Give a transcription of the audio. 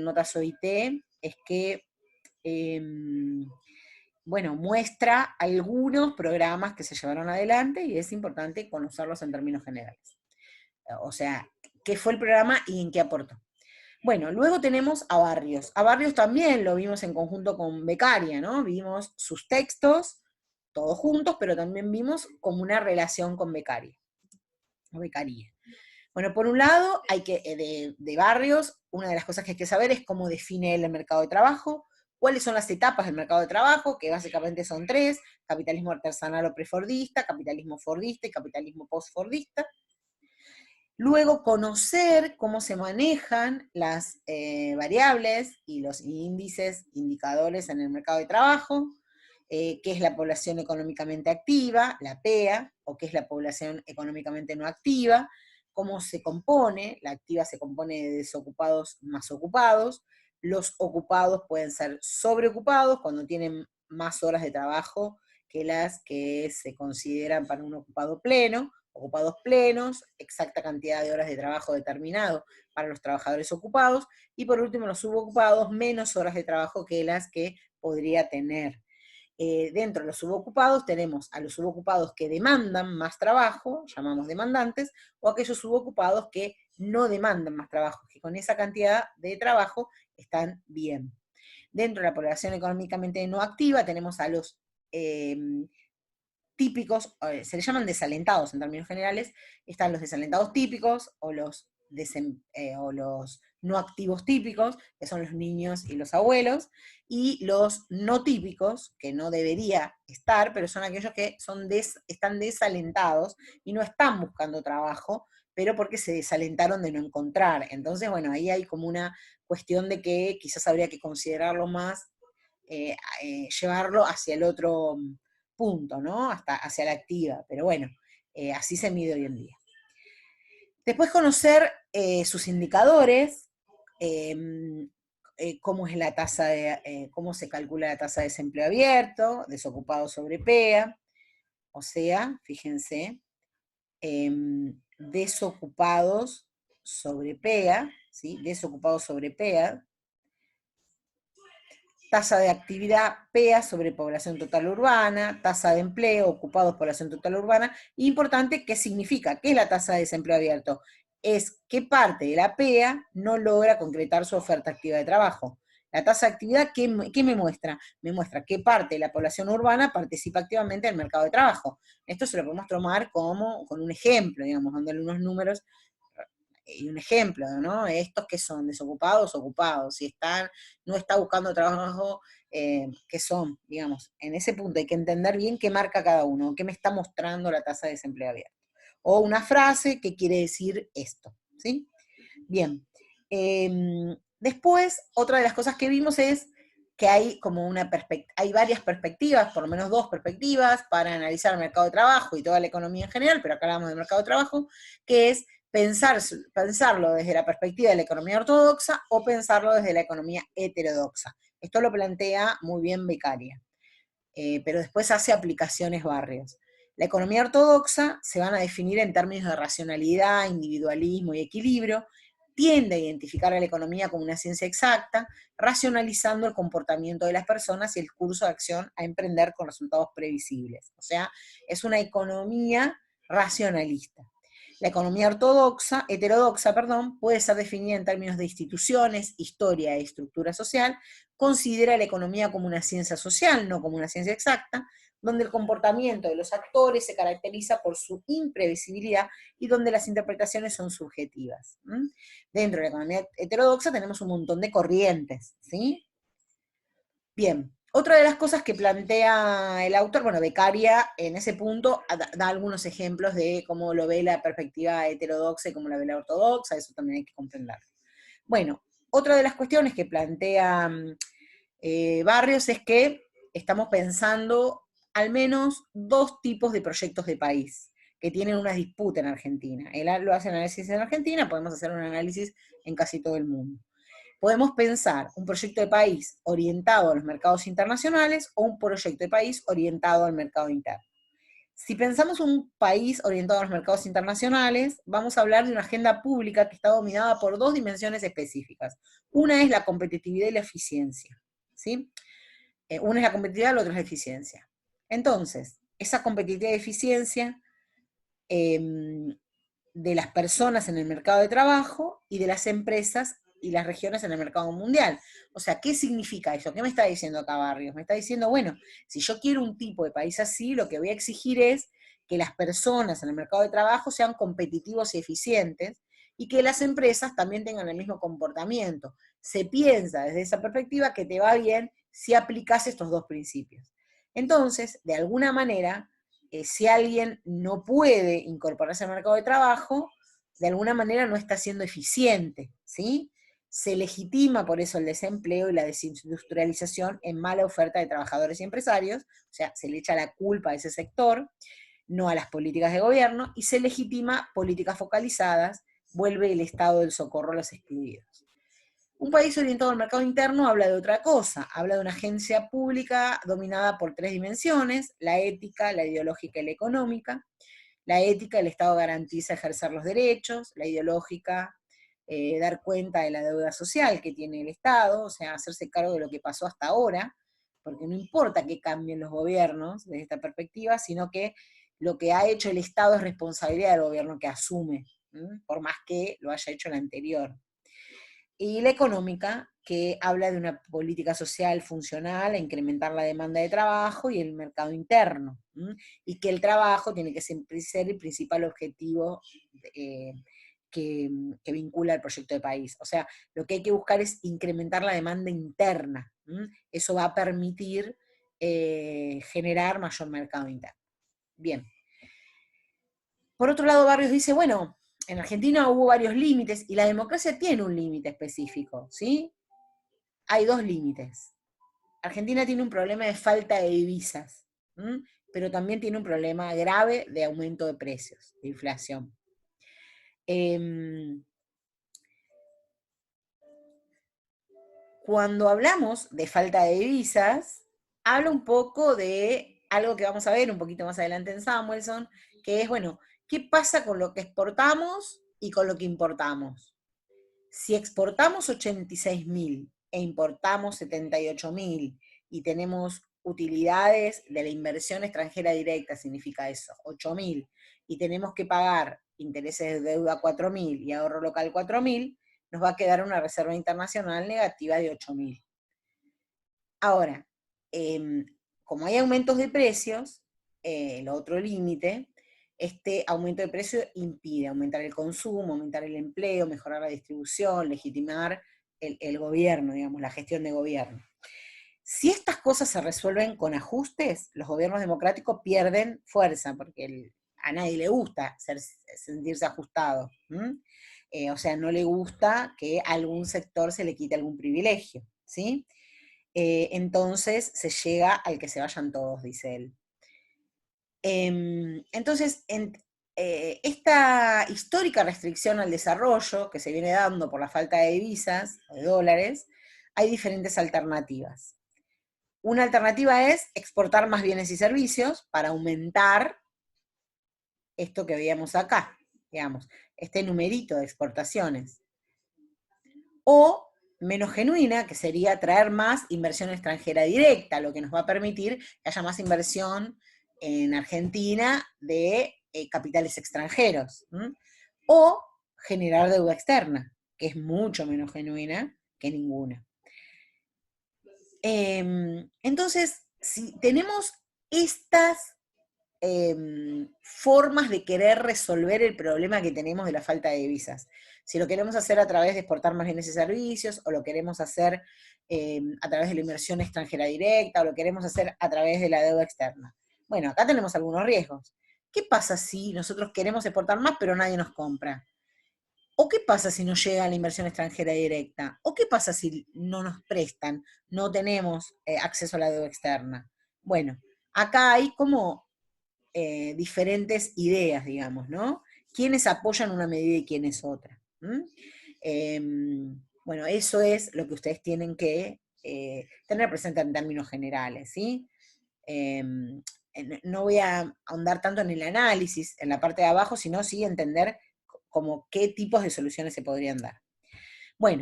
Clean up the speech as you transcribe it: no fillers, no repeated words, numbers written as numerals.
notas OIT es que, bueno, muestra algunos programas que se llevaron adelante y es importante conocerlos en términos generales. O sea, qué fue el programa y en qué aportó. Bueno, luego tenemos a Barrios. A Barrios también lo vimos en conjunto con Becaria, ¿no? Vimos sus textos, todos juntos, pero también vimos como una relación con Becaria, o Becaría. Bueno, por un lado, hay que, de Barrios, una de las cosas que hay que saber es cómo define él el mercado de trabajo, cuáles son las etapas del mercado de trabajo, que básicamente son tres: capitalismo artesanal o prefordista, capitalismo fordista y capitalismo postfordista. Luego, conocer cómo se manejan las variables y los índices, indicadores en el mercado de trabajo, qué es la población económicamente activa, la PEA, o qué es la población económicamente no activa, cómo se compone. La activa se compone de desocupados más ocupados. Los ocupados pueden ser sobreocupados cuando tienen más horas de trabajo que las que se consideran para un ocupado pleno. Ocupados plenos, exacta cantidad de horas de trabajo determinado para los trabajadores ocupados, y por último los subocupados, menos horas de trabajo que las que podría tener. Dentro de los subocupados tenemos a los subocupados que demandan más trabajo, llamamos demandantes, o aquellos subocupados que no demandan más trabajo, que con esa cantidad de trabajo están bien. Dentro de la población económicamente no activa tenemos a los típicos, se le llaman desalentados en términos generales. Están los desalentados típicos o los no activos típicos, que son los niños y los abuelos, y los no típicos, que no debería estar, pero son aquellos que están desalentados y no están buscando trabajo, pero porque se desalentaron de no encontrar. Entonces, bueno, ahí hay como una cuestión de que quizás habría que considerarlo más, llevarlo hacia el otro punto, ¿no? Hacia la activa, pero bueno, así se mide hoy en día. Después conocer sus indicadores, cómo es la tasa cómo se calcula la tasa de desempleo abierto, desocupados sobre PEA, o sea, fíjense, desocupados sobre PEA, ¿sí? Desocupados sobre PEA, tasa de actividad PEA sobre población total urbana, tasa de empleo, ocupados población total urbana. Importante, ¿qué significa? ¿Qué es la tasa de desempleo abierto? Es qué parte de la PEA no logra concretar su oferta activa de trabajo. La tasa de actividad, ¿qué me muestra? Me muestra qué parte de la población urbana participa activamente en el mercado de trabajo. Esto se lo podemos tomar como con un ejemplo, digamos, dándole unos números y un ejemplo, ¿no? Estos que son desocupados, ocupados, si no está buscando trabajo, ¿qué son? Digamos, en ese punto hay que entender bien qué marca cada uno, qué me está mostrando la tasa de desempleo abierto. O una frase que quiere decir esto, ¿sí? Bien. Después, otra de las cosas que vimos es que hay como hay varias perspectivas, por lo menos dos perspectivas, para analizar el mercado de trabajo y toda la economía en general, pero acá hablamos del mercado de trabajo, que es pensarlo desde la perspectiva de la economía ortodoxa o pensarlo desde la economía heterodoxa. Esto lo plantea muy bien Becaria, pero después hace aplicaciones Barrios. La economía ortodoxa se van a definir en términos de racionalidad, individualismo y equilibrio. Tiende a identificar a la economía como una ciencia exacta, racionalizando el comportamiento de las personas y el curso de acción a emprender con resultados previsibles. O sea, es una economía racionalista. La economía heterodoxa, puede ser definida en términos de instituciones, historia e estructura social. Considera la economía como una ciencia social, no como una ciencia exacta, donde el comportamiento de los actores se caracteriza por su imprevisibilidad y donde las interpretaciones son subjetivas. Dentro de la economía heterodoxa tenemos un montón de corrientes, ¿sí? Bien, otra de las cosas que plantea el autor, bueno, Becaria en ese punto da algunos ejemplos de cómo lo ve la perspectiva heterodoxa y cómo la ve la ortodoxa, eso también hay que comprenderlo. Bueno, otra de las cuestiones que plantea Barrios es que estamos pensando al menos dos tipos de proyectos de país que tienen una disputa en Argentina. Él lo hace análisis en Argentina, podemos hacer un análisis en casi todo el mundo. Podemos pensar un proyecto de país orientado a los mercados internacionales o un proyecto de país orientado al mercado interno. Si pensamos un país orientado a los mercados internacionales, vamos a hablar de una agenda pública que está dominada por dos dimensiones específicas. Una es la competitividad y la eficiencia, ¿sí? Una es la competitividad, la otra es la eficiencia. Entonces, esa competitividad y eficiencia de las personas en el mercado de trabajo y de las empresas y las regiones en el mercado mundial. O sea, ¿qué significa eso? ¿Qué me está diciendo acá Barrios? Me está diciendo, bueno, si yo quiero un tipo de país así, lo que voy a exigir es que las personas en el mercado de trabajo sean competitivos y eficientes y que las empresas también tengan el mismo comportamiento. Se piensa desde esa perspectiva que te va bien si aplicas estos dos principios. Entonces, de alguna manera, si alguien no puede incorporarse al mercado de trabajo, de alguna manera no está siendo eficiente, ¿sí? Se legitima por eso el desempleo y la desindustrialización en mala oferta de trabajadores y empresarios, o sea, se le echa la culpa a ese sector, no a las políticas de gobierno, y se legitima políticas focalizadas, vuelve el estado del socorro a los excluidos. Un país orientado al mercado interno habla de otra cosa, habla de una agencia pública dominada por tres dimensiones: la ética, la ideológica y la económica. La ética, el Estado garantiza ejercer los derechos; la ideológica, dar cuenta de la deuda social que tiene el Estado, o sea, hacerse cargo de lo que pasó hasta ahora, porque no importa que cambien los gobiernos desde esta perspectiva, sino que lo que ha hecho el Estado es responsabilidad del gobierno que asume, por más que lo haya hecho el anterior. Y la económica, que habla de una política social funcional a incrementar la demanda de trabajo y el mercado interno, y que el trabajo tiene que ser el principal objetivo eh, que vincula el proyecto de país. O sea, lo que hay que buscar es incrementar la demanda interna. Eso va a permitir generar mayor mercado interno. Bien. Por otro lado, Barrios dice, bueno, en Argentina hubo varios límites y la democracia tiene un límite específico, ¿sí? Hay dos límites. Argentina tiene un problema de falta de divisas, pero también tiene un problema grave de aumento de precios, de inflación. Cuando hablamos de falta de divisas, habla un poco de algo que vamos a ver un poquito más adelante en Samuelson, que es, bueno, ¿qué pasa con lo que exportamos y con lo que importamos? Si exportamos 86.000 e importamos 78.000 y tenemos utilidades de la inversión extranjera directa, significa eso, 8.000, y tenemos que pagar intereses de deuda 4.000 y ahorro local 4.000, nos va a quedar una reserva internacional negativa de 8.000. Ahora, como hay aumentos de precios, el otro límite, este aumento de precios impide aumentar el consumo, aumentar el empleo, mejorar la distribución, legitimar el gobierno, digamos, la gestión de gobierno. Si estas cosas se resuelven con ajustes, los gobiernos democráticos pierden fuerza, porque a nadie le gusta sentirse ajustado. O sea, no le gusta que a algún sector se le quite algún privilegio, ¿sí? Entonces se llega al que se vayan todos, dice él. Entonces, esta histórica restricción al desarrollo que se viene dando por la falta de divisas, de dólares, hay diferentes alternativas. Una alternativa es exportar más bienes y servicios para aumentar esto que veíamos acá, digamos, este numerito de exportaciones. O menos genuina, que sería traer más inversión extranjera directa, lo que nos va a permitir que haya más inversión en Argentina de capitales extranjeros. O generar deuda externa, que es mucho menos genuina que ninguna. Entonces, si tenemos estas formas de querer resolver el problema que tenemos de la falta de divisas. Si lo queremos hacer a través de exportar más bienes y servicios, o lo queremos hacer a través de la inversión extranjera directa, o lo queremos hacer a través de la deuda externa. Bueno, acá tenemos algunos riesgos. ¿Qué pasa si nosotros queremos exportar más pero nadie nos compra? ¿O qué pasa si no llega la inversión extranjera directa? ¿O qué pasa si no nos prestan, no tenemos acceso a la deuda externa? Bueno, acá hay como diferentes ideas, digamos, ¿no? ¿Quiénes apoyan una medida y quiénes otra? Bueno, eso es lo que ustedes tienen que tener presente en términos generales, ¿sí? no voy a ahondar tanto en el análisis, en la parte de abajo, sino sí entender como qué tipos de soluciones se podrían dar. Bueno,